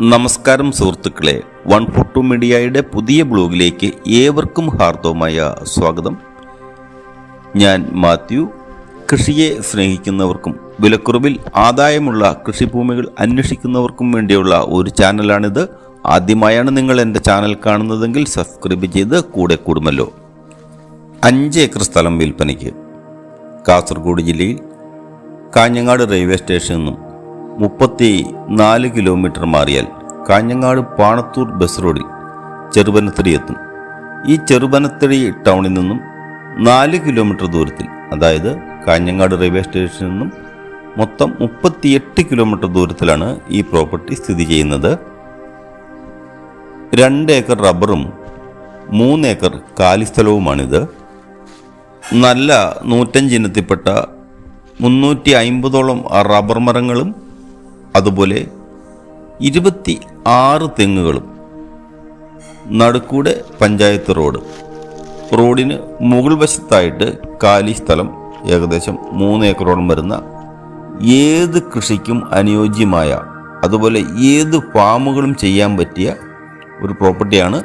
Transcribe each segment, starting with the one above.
നമസ്കാരം സുഹൃത്തുക്കളെ, 142 മീഡിയയുടെ പുതിയ ബ്ലോഗിലേക്ക് ഏവർക്കും ഹാർദവമായ സ്വാഗതം. ഞാൻ മാത്യു. കൃഷിയെ സ്നേഹിക്കുന്നവർക്കും വിലക്കുറവിൽ ആദായമുള്ള കൃഷിഭൂമികൾ അന്വേഷിക്കുന്നവർക്കും വേണ്ടിയുള്ള ഒരു ചാനലാണിത്. ആദ്യമായാണ് നിങ്ങൾ എൻ്റെ ചാനൽ കാണുന്നതെങ്കിൽ സബ്സ്ക്രൈബ് ചെയ്ത് കൂടെ കൂടുമല്ലോ. 5 ഏക്കർ സ്ഥലം വിൽപ്പനയ്ക്ക്. കാസർഗോഡ് ജില്ലയിൽ കാഞ്ഞങ്ങാട് റെയിൽവേ സ്റ്റേഷനിൽ നിന്നും 34 കിലോമീറ്റർ മാറിയാൽ കാഞ്ഞങ്ങാട് പാണത്തൂർ ബസ് റോഡിൽ ചെറുപനത്തടി എത്തും. ഈ ചെറുപനത്തടി ടൗണിൽ നിന്നും 4 കിലോമീറ്റർ ദൂരത്തിൽ, അതായത് കാഞ്ഞങ്ങാട് റെയിൽവേ സ്റ്റേഷനിൽ നിന്നും മൊത്തം 38 കിലോമീറ്റർ ദൂരത്തിലാണ് ഈ പ്രോപ്പർട്ടി സ്ഥിതി ചെയ്യുന്നത്. 2 ഏക്കർ റബ്ബറും 3 ഏക്കർ കാലിസ്ഥലവുമാണിത്. നല്ല 105 ഇനത്തിൽപ്പെട്ട 350ഓളം റബ്ബർ മരങ്ങളും അതുപോലെ 26 തെങ്ങുകളും. നടുക്കൂടെ പഞ്ചായത്ത് റോഡിന് മുകൾ വശത്തായിട്ട് കാലി സ്ഥലം ഏകദേശം 3 ഏക്കറോളം വരുന്ന ഏത് കൃഷിക്കും അനുയോജ്യമായ, അതുപോലെ ഏത് ഫാമുകളും ചെയ്യാൻ പറ്റിയ ഒരു പ്രോപ്പർട്ടിയാണ്.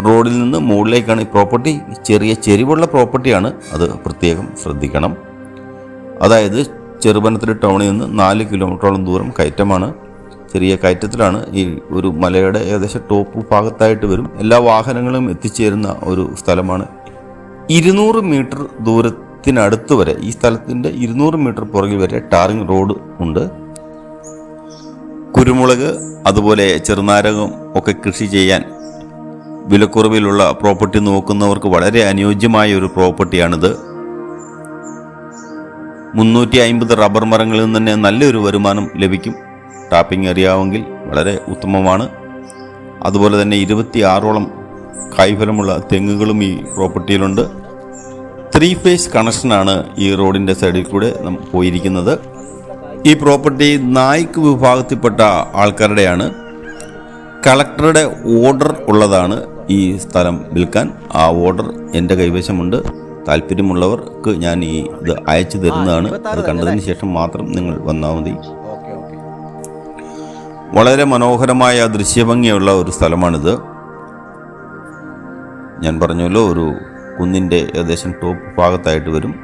റോഡിൽ നിന്ന് മുകളിലേക്കാണ് ഈ പ്രോപ്പർട്ടി. ചെറിയ ചെരിവുള്ള പ്രോപ്പർട്ടിയാണ്, അത് പ്രത്യേകം ശ്രദ്ധിക്കണം. അതായത് ചെറുപനത്തടി ടൗണിൽ നിന്ന് 4 കിലോമീറ്ററോളം ദൂരം കയറ്റമാണ്. ചെറിയ കയറ്റത്തിലാണ്. ഈ ഒരു മലയുടെ ഏകദേശം ടോപ്പ് ഭാഗത്തായിട്ട് വരും. എല്ലാ വാഹനങ്ങളും എത്തിച്ചേരുന്ന ഒരു സ്ഥലമാണ്. 200 മീറ്റർ ദൂരത്തിനടുത്ത് വരെ, ഈ സ്ഥലത്തിൻ്റെ 200 മീറ്റർ പുറകിൽ വരെ ടാറിംഗ് റോഡ് ഉണ്ട്. കുരുമുളക് അതുപോലെ ചെറുനാരകം ഒക്കെ കൃഷി ചെയ്യാൻ വിലക്കുറവിലുള്ള പ്രോപ്പർട്ടി നോക്കുന്നവർക്ക് വളരെ അനുയോജ്യമായ ഒരു പ്രോപ്പർട്ടിയാണിത്. 350 റബ്ബർ മരങ്ങളിൽ നിന്ന് തന്നെ നല്ലൊരു വരുമാനം ലഭിക്കും. ടാപ്പിംഗ് അറിയാമെങ്കിൽ വളരെ ഉത്തമമാണ്. അതുപോലെ തന്നെ 26ഓളം കായ്ഫലമുള്ള തെങ്ങുകളും ഈ പ്രോപ്പർട്ടിയിലുണ്ട്. 3 ഫേസ് കണക്ഷനാണ് ഈ റോഡിൻ്റെ സൈഡിൽ കൂടെ പോയിരിക്കുന്നത്. ഈ പ്രോപ്പർട്ടി നായ്ക്ക് വിഭാഗത്തിൽപ്പെട്ട ആൾക്കാരുടെയാണ്. കളക്ടറുടെ ഓർഡർ ഉള്ളതാണ് ഈ സ്ഥലം വിൽക്കാൻ. ആ ഓർഡർ എൻ്റെ കൈവശമുണ്ട്. താല്പര്യമുള്ളവർക്ക് ഞാൻ ഇത് അയച്ചു തരുന്നതാണ്. അത് കണ്ടതിന് ശേഷം മാത്രം നിങ്ങൾ വന്നാൽ മതി. വളരെ മനോഹരമായ ദൃശ്യഭംഗിയുള്ള ഒരു സ്ഥലമാണിത്. ഞാൻ പറഞ്ഞല്ലോ, ഒരു കുന്നിൻ്റെ ഏകദേശം ടോപ്പ് ഭാഗത്തായിട്ട് വരും.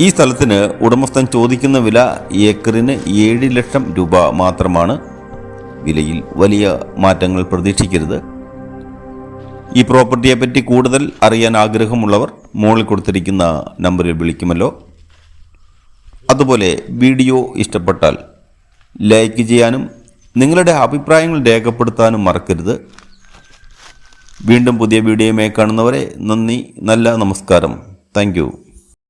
ഈ സ്ഥലത്തിന് ഉടമസ്ഥൻ ചോദിക്കുന്ന വില ഏക്കറിന് 7 ലക്ഷം രൂപ മാത്രമാണ്. വിലയിൽ വലിയ മാറ്റങ്ങൾ പ്രതീക്ഷിക്കരുത്. ഈ പ്രോപ്പർട്ടിയെപ്പറ്റി കൂടുതൽ അറിയാൻ ആഗ്രഹമുള്ളവർ മുകളിൽ കൊടുത്തിരിക്കുന്ന നമ്പറിൽ വിളിക്കുമല്ലോ. അതുപോലെ വീഡിയോ ഇഷ്ടപ്പെട്ടാൽ ലൈക്ക് ചെയ്യാനും നിങ്ങളുടെ അഭിപ്രായങ്ങൾ രേഖപ്പെടുത്താനും മറക്കരുത്. വീണ്ടും പുതിയ വീഡിയോയുമായി കാണുന്നവരെ നന്ദി, നല്ല നമസ്കാരം. Thank you.